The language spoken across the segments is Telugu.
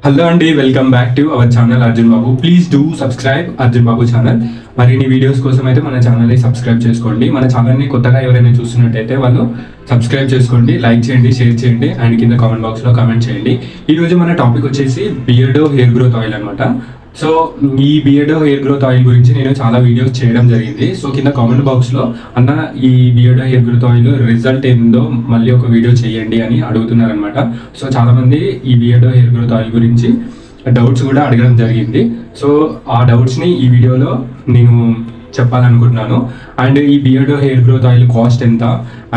హలో అండి, welcome back to our channel Arjun Babu. Please do subscribe Arjun Babu channel. మరిన్ని వీడియోస్ కోసం అయితే మన ఛానల్ని సబ్స్క్రైబ్ చేసుకోండి. మన ఛానల్ని కొత్తగా ఎవరైనా చూస్తున్నట్టయితే వాళ్ళు సబ్స్క్రైబ్ చేసుకోండి, లైక్ చేయండి, షేర్ చేయండి అండ్ కింద కామెంట్ బాక్స్లో కామెంట్ చేయండి. ఈరోజు మన టాపిక్ వచ్చేసి బియర్డో హెయిర్ గ్రోత్ ఆయిల్ అనమాట. సో ఈ బియర్డో హెయిర్ గ్రోత్ ఆయిల్ గురించి నేను చాలా వీడియోస్ చేయడం జరిగింది. సో కింద కామెంట్ బాక్స్లో అన్న ఈ Beardo hair growth oil result ఏందో మళ్ళీ ఒక వీడియో చేయండి అని అడుగుతున్నారనమాట. సో చాలామంది ఈ బియర్డో హెయిర్ గ్రోత్ ఆయిల్ గురించి డౌట్స్ కూడా అడగడం జరిగింది. సో ఆ డౌట్స్ని ఈ వీడియోలో నేను చెప్పాలనుకుంటున్నాను. అండ్ ఈ Beardo hair growth oil cost ఎంత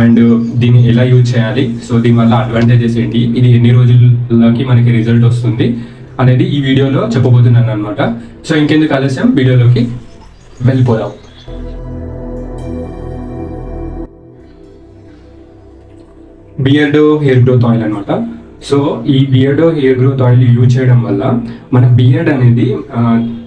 అండ్ దీన్ని ఎలా యూజ్ చేయాలి, సో దీనివల్ల అడ్వాంటేజెస్ ఏంటి, ఇది ఎన్ని రోజులకి మనకి రిజల్ట్ వస్తుంది అనేది ఈ వీడియోలో చెప్పబోతున్నాను అనమాట. సో ఇంకెందుకు ఆలస్యం, వీడియోలోకి వెళ్ళిపోదాం. బియర్డో హెయిర్ గ్రోత్ ఆయిల్ అనమాట. సో ఈ Beardo hair growth oil use చేయడం వల్ల మన బియర్డ్ అనేది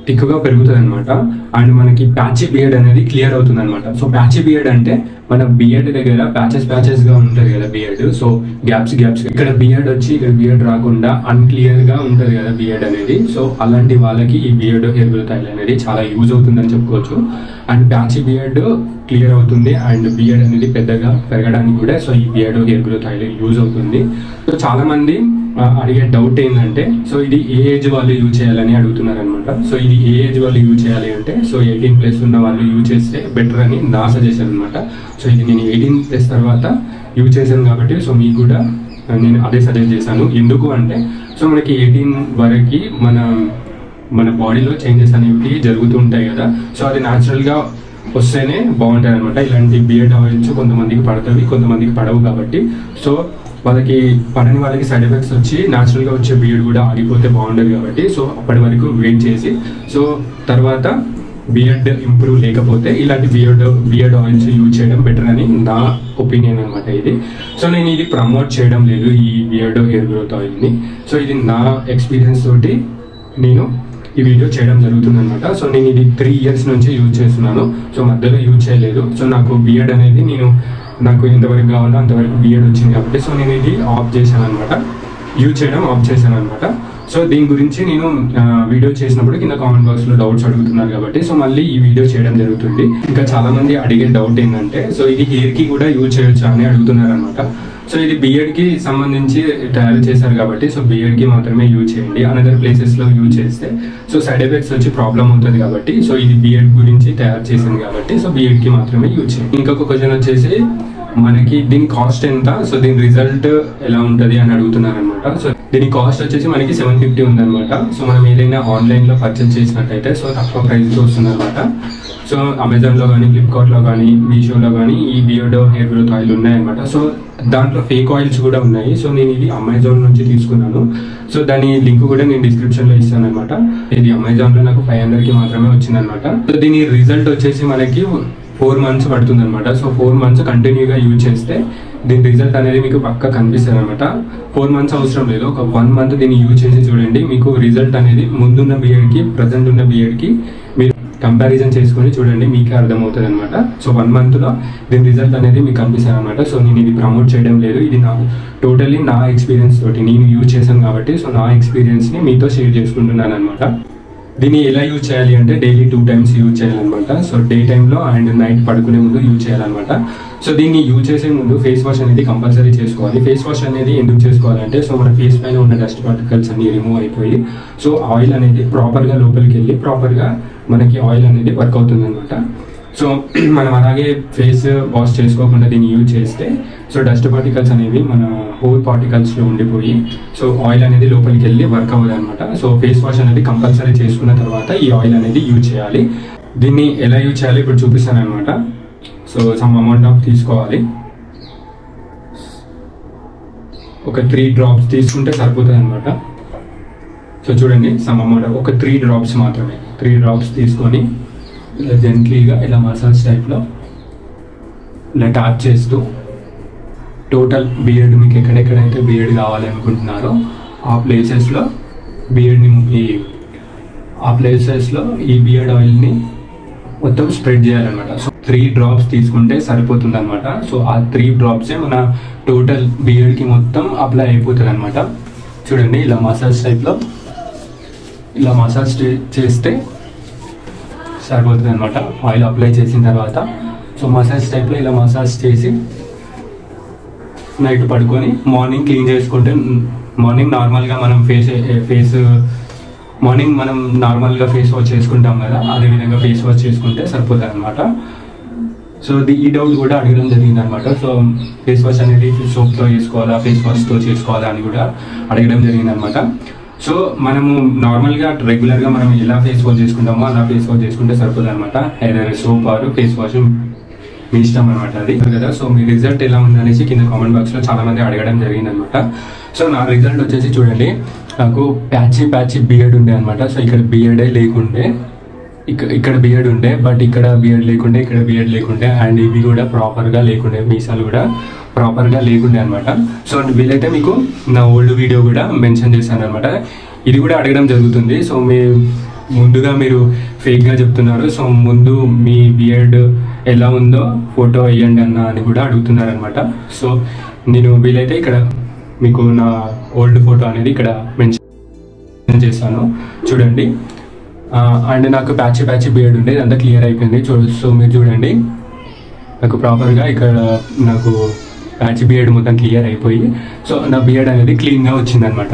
థిక్గా పెరుగుతుంది అనమాట. అండ్ మనకి ప్యాచీ బియర్డ్ అనేది క్లియర్ అవుతుంది అనమాట. సో ప్యాచీ బియర్డ్ అంటే మన బియర్డ్ దగ్గర ప్యాచెస్గా ఉంటుంది కదా బియర్డ్. సో గ్యాప్స్ ఇక్కడ బియర్డ్ వచ్చి ఇక్కడ బియర్డ్ రాకుండా అన్క్లియర్గా ఉంటుంది కదా బియర్డ్ అనేది. సో అలాంటి వాళ్ళకి ఈ బియర్డో హెయిర్ గ్రోత్ ఆయిల్ అనేది చాలా యూజ్ అవుతుందని చెప్పుకోవచ్చు. అండ్ ప్యాచీ బియర్డ్ క్లియర్ అవుతుంది అండ్ బియర్డ్ అనేది పెద్దగా పెరగడానికి కూడా సో ఈ Beardo hair growth oil use అవుతుంది. సో చాలా మంది అడిగే డౌట్ ఏంటంటే, సో ఇది ఏ ఏజ్ వాళ్ళు యూజ్ చేయాలని అడుగుతున్నారు అనమాట. సో ఇది ఏ ఏజ్ వాళ్ళు యూజ్ చేయాలి అంటే, సో 18+ ఉన్న వాళ్ళు యూజ్ చేస్తే బెటర్ అని నా సజెషన్ అనమాట. సో ఇది నేను 18+ తర్వాత యూజ్ చేశాను కాబట్టి సో మీకు కూడా నేను అదే సజెస్ట్ చేశాను. ఎందుకు అంటే, సో మనకి 18 వరకు మన బాడీలో చేంజెస్ అనేవి జరుగుతూ ఉంటాయి కదా. సో అది న్యాచురల్గా వస్తేనే బాగుంటుంది అనమాట. ఇలాంటి బియర్డ్ ఆయిల్స్ కొంతమందికి పడతాయి, కొంతమందికి పడవు. కాబట్టి సో పడని వాళ్ళకి సైడ్ ఎఫెక్ట్స్ వచ్చి న్యాచురల్గా వచ్చే బియర్డ్ కూడా ఆగిపోతే బాగుండదు. కాబట్టి సో అప్పటి వరకు వెయిట్ చేసి సో తర్వాత బియర్డ్ ఇంప్రూవ్ లేకపోతే ఇలాంటి బియర్డ్ ఆయిల్స్ యూజ్ చేయడం బెటర్ అని నా ఒపీనియన్ అనమాట ఇది. సో నేను ఇది ప్రమోట్ చేయడం లేదు ఈ బియర్డో హెయిర్ గ్రోత్ ఆయిల్ని. సో ఇది నా ఎక్స్పీరియన్స్ తోటి నేను ఈ వీడియో చేయడం జరుగుతుంది అనమాట. సో నేను ఇది 3 years నుంచి యూజ్ చేస్తున్నాను. సో మధ్యలో యూజ్ చేయలేదు. సో నాకు బియర్డ్ అనేది నాకు ఎంతవరకు కావాలో అంతవరకు బియర్డ్ వచ్చింది కాబట్టి సో నేను ఇది ఆఫ్ చేశాను అనమాట, యూజ్ చేయడం ఆఫ్ చేశాను అనమాట. సో దీని గురించి నేను వీడియో చేసినప్పుడు కింద కామెంట్ బాక్స్లో డౌట్స్ అడుగుతున్నారు కాబట్టి సో మళ్ళీ ఈ వీడియో చేయడం జరుగుతుంది. ఇంకా చాలామంది అడిగే డౌట్ ఏంటంటే, సో ఇది హెయిర్కి కూడా యూజ్ చేయొచ్చా అని అడుగుతున్నారు అనమాట. సో ఇది బియర్డ్కి సంబంధించి తయారు చేశారు కాబట్టి సో బియర్డ్కి మాత్రమే యూజ్ చేయండి. అనదర్ ప్లేసెస్లో యూజ్ చేస్తే సో సైడ్ ఎఫెక్ట్స్ వచ్చి ప్రాబ్లం అవుతుంది కాబట్టి సో ఇది బియర్డ్ గురించి తయారు చేసింది కాబట్టి సో బియర్డ్కి మాత్రమే యూజ్ చేయండి. ఇంకొక క్వశ్చన్ వచ్చేసి మనకి దీని కాస్ట్ ఎంత, సో దీని రిజల్ట్ ఎలా ఉంటుంది అని అడుగుతున్నారు అనమాట. సో దీని కాస్ట్ వచ్చేసి మనకి 750 ఉందన్నమాట. సో మనం ఏదైనా ఆన్లైన్లో పర్చేస్ చేసినట్టయితే సో తక్కువ ప్రైస్లో వస్తుంది అనమాట. సో అమెజాన్లో కానీ, ఫ్లిప్కార్ట్లో కానీ, మీషోలో కానీ ఈ బియర్డో హెయిర్ గ్రోత్ ఆయిల్ ఉన్నాయన్నమాట. సో దాంట్లో ఫేక్ ఆయిల్స్ కూడా ఉన్నాయి. సో నేను ఇది అమెజాన్ నుంచి తీసుకున్నాను. సో దాని లింక్ కూడా నేను డిస్క్రిప్షన్లో ఇస్తాను అనమాట. ఇది అమెజాన్లో నాకు 500కి మాత్రమే వచ్చిందనమాట. సో దీని రిజల్ట్ వచ్చేసి మనకి 4 months పడుతుంది అనమాట. సో 4 months కంటిన్యూగా యూజ్ చేస్తే దీని రిజల్ట్ అనేది మీకు పక్కా కనిపిస్తుంది అనమాట. 4 months అవసరం లేదు, ఒక 1 month దీన్ని యూజ్ చేసి చూడండి. మీకు రిజల్ట్ అనేది ముందున్న బియర్డ్కి ప్రజెంట్ ఉన్న బియర్డ్కి మీరు కంపారిజన్ చేసుకొని చూడండి, మీకే అర్థమవుతుంది అనమాట. సో 1 monthలో దీని రిజల్ట్ అనేది మీకు కనిపిస్తుంది అనమాట. సో నేను ఇది ప్రమోట్ చేయడం లేదు, ఇది టోటల్లీ నా ఎక్స్పీరియన్స్ తోటి నేను యూజ్ చేశాను కాబట్టి సో నా ఎక్స్పీరియన్స్ని మీతో షేర్ చేసుకుంటున్నాను అనమాట. దీన్ని ఎలా యూజ్ చేయాలి అంటే డైలీ 2 times యూజ్ చేయాలన్నమాట. సో డే టైంలో అండ్ నైట్ పడుకునే ముందు యూజ్ చేయాలన్నమాట. సో దీన్ని యూజ్ చేసే ముందు ఫేస్ వాష్ అనేది కంపల్సరీ చేసుకోవాలి. ఫేస్ వాష్ అనేది ఎందుకు చేసుకోవాలంటే సో మన ఫేస్ పైన ఉన్న డస్ట్ పార్టికల్స్ అన్ని రిమూవ్ అయిపోయి సో ఆయిల్ అనేది ప్రాపర్గా లోపలికి వెళ్ళి ప్రాపర్గా మనకి ఆయిల్ అనేది వర్క్ అవుతుంది అనమాట. సో మనం అలాగే ఫేస్ వాష్ చేసుకోకుండా దీన్ని యూజ్ చేస్తే సో డస్ట్ పార్టికల్స్ అనేవి మన హోల్ పార్టికల్స్లో ఉండిపోయి సో ఆయిల్ అనేది లోపలికి వెళ్ళి వర్క్ అవ్వదు అనమాట. సో ఫేస్ వాష్ అనేది కంపల్సరీ చేసుకున్న తర్వాత ఈ ఆయిల్ అనేది యూజ్ చేయాలి. దీన్ని ఎలా యూజ్ చేయాలి ఇప్పుడు చూపిస్తాను అనమాట. సో సమ్ అమౌంట్ ఆఫ్ తీసుకోవాలి, ఒక 3 drops తీసుకుంటే సరిపోతుంది అనమాట. సో చూడండి, సమ్ అమౌంట్ ఒక 3 drops మాత్రమే. 3 drops తీసుకొని ఇలా జెంట్లీగా ఇలా మసాజ్ టైప్లో ఇలా ట్యాప్ చేస్తూ టోటల్ బియర్డ్ మీకు ఎక్కడెక్కడైతే బియర్డ్ కావాలి అనుకుంటున్నారో ఆ ప్లేసెస్లో ఈ బియర్డ్ ఆయిల్ని మొత్తం స్ప్రెడ్ చేయాలన్నమాట. సో 3 drops తీసుకుంటే సరిపోతుంది అనమాట. సో ఆ 3 drops మన టోటల్ బియర్డ్కి మొత్తం అప్లై అయిపోతుంది అనమాట. చూడండి ఇలా మసాజ్ టైప్లో ఇలా మసాజ్ చేస్తే సరిపోతుంది అనమాట. ఆయిల్ అప్లై చేసిన తర్వాత సో మసాజ్ టైప్లో ఇలా మసాజ్ చేసి నైట్ పడుకొని మార్నింగ్ క్లీన్ చేసుకుంటే, మార్నింగ్ నార్మల్గా మనం మార్నింగ్ మనం నార్మల్గా ఫేస్ వాష్ చేసుకుంటాం కదా, అదేవిధంగా ఫేస్ వాష్ చేసుకుంటే సరిపోతుంది అనమాట. సో ఈ డౌట్ కూడా అడగడం జరిగింది అనమాట. సో ఫేస్ వాష్ అనేది సోప్తో చేసుకోవాలా, ఫేస్ వాష్తో చేసుకోవాలా అని కూడా అడగడం జరిగింది అనమాట. సో మనము నార్మల్గా రెగ్యులర్గా మనం ఎలా ఫేస్ వాష్ చేసుకుంటామో అలా ఫేస్ వాష్ చేసుకుంటే సరిపోతుంది అనమాట. ఏదైనా సోప్ ఆర్ ఫేస్ వాష్ మీ ఇష్టం అనమాట అది కదా. సో మీ రిజల్ట్ ఎలా ఉందనేసి కింద కామెంట్ బాక్స్లో చాలా మంది అడగడం జరిగింది అనమాట. సో నా రిజల్ట్ వచ్చేసి చూడండి, నాకు ప్యాచీ బియర్డ్ ఉండే అనమాట. సో ఇక్కడ బియర్డే లేకుండే, ఇక్కడ బియర్డ్ ఉండే, బట్ ఇక్కడ బియర్డ్ లేకుండే, ఇక్కడ బియర్డ్ లేకుండే, అండ్ ఇవి కూడా ప్రాపర్గా లేకుండే, మీసాలు కూడా ప్రాపర్గా లేకుండే అనమాట. సో వీలైతే మీకు నా ఓల్డ్ వీడియో కూడా మెన్షన్ చేశాను అనమాట. ఇది కూడా అడగడం జరుగుతుంది. సో ముందుగా మీరు ఫేక్గా చెప్తున్నారు, సో ముందు మీ బియర్డ్ ఎలా ఉందో ఫోటో వేయండి అని కూడా అడుగుతున్నారనమాట. సో నేను వీలైతే ఇక్కడ మీకు నా ఓల్డ్ ఫోటో అనేది ఇక్కడ మెన్షన్ చేస్తాను చూడండి. అండ్ నాకు ప్యాచీ బియర్డ్ ఉండే, ఇదంతా క్లియర్ అయిపోయింది. సో మీరు చూడండి, నాకు ప్రాపర్గా ఇక్కడ నాకు ప్యాచీ బియర్డ్ మొత్తం క్లియర్ అయిపోయి, సో నా బియర్డ్ అనేది క్లీన్గా వచ్చిందనమాట.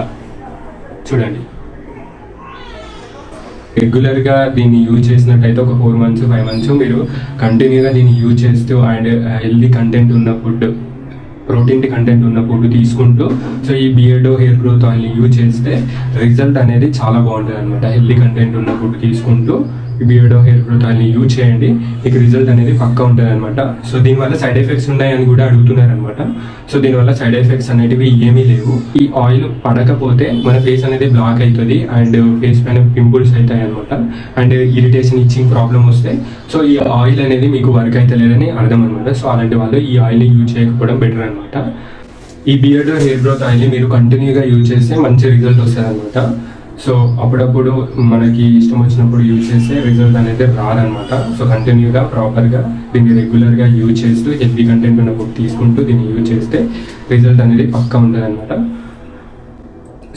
చూడండి, రెగ్యులర్గా దీన్ని యూజ్ చేసినట్టయితే ఒక 4 months 5 months మీరు కంటిన్యూగా దీన్ని యూజ్ చేస్తూ అండ్ హెల్దీ కంటెంట్ ఉన్న ఫుడ్, ప్రోటీన్ కంటెంట్ ఉన్న ఫుడ్ తీసుకుంటూ సో ఈ బియర్డో హెయిర్ గ్రోత్ ఆయిల్ని యూజ్ చేస్తే రిజల్ట్ అనేది చాలా బాగుంటుంది అనమాట. హెల్దీ కంటెంట్ ఉన్న ఫుడ్ తీసుకుంటూ ఈ బియర్డో హెయిర్ గ్రోత్ ఆయిల్ని యూజ్ చేయండి, మీకు రిజల్ట్ అనేది పక్కా ఉంటుంది అనమాట. సో దీనివల్ల సైడ్ ఎఫెక్ట్స్ ఉన్నాయని కూడా అడుగుతున్నారు అనమాట. సో దీనివల్ల సైడ్ ఎఫెక్ట్స్ అనేటివి ఏమీ లేవు. ఈ ఆయిల్ పడకపోతే మన ఫేస్ అనేది బ్లాక్ అవుతుంది అండ్ ఫేస్ పైన పింపుల్స్ అవుతాయి అనమాట, అండ్ ఇరిటేషన్ ఇచ్చింగ్ ప్రాబ్లం వస్తే సో ఈ ఆయిల్ అనేది మీకు వర్క్ అయితే లేదని అర్థం అనమాట. సో అలాంటి వాళ్ళు ఈ ఆయిల్ని యూజ్ చేయకపోవడం బెటర్ అనమాట. ఈ బియర్డో హెయిర్ గ్రోత్ ఆయిల్ని మీరు కంటిన్యూగా యూజ్ చేస్తే మంచి రిజల్ట్ వస్తుంది అనమాట. సో అప్పుడప్పుడు మనకి ఇష్టం వచ్చినప్పుడు యూజ్ చేస్తే రిజల్ట్ అనేది రాదనమాట. సో కంటిన్యూగా ప్రాపర్గా దీన్ని రెగ్యులర్గా యూజ్ చేస్తూ హెల్తీ కంటెంట్ ఉన్న ఫుడ్ తీసుకుంటూ దీన్ని యూజ్ చేస్తే రిజల్ట్ అనేది పక్కా ఉంటుంది అనమాట.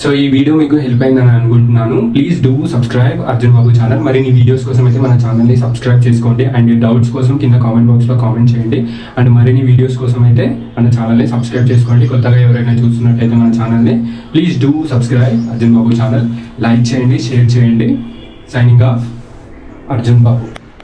సో ఈ వీడియో మీకు హెల్ప్ అయిందని అనుకుంటున్నాను. Please do subscribe Arjun Babu channel. మరిన్ని వీడియోస్ కోసం అయితే మన ఛానల్ని సబ్స్క్రైబ్ చేసుకోండి అండ్ డౌట్స్ కోసం కింద కామెంట్ బాక్స్లో కామెంట్ చేయండి. అండ్ మరిన్ని వీడియోస్ కోసం అయితే మన ఛానల్ని సబ్స్క్రైబ్ చేసుకోండి. కొత్తగా ఎవరైనా చూస్తున్నట్టయితే మన ఛానల్ని please do subscribe Arjun Babu channel. Like చేయండి, షేర్ చేయండి. సైనింగ్ ఆఫ్, అర్జున్ బాబు.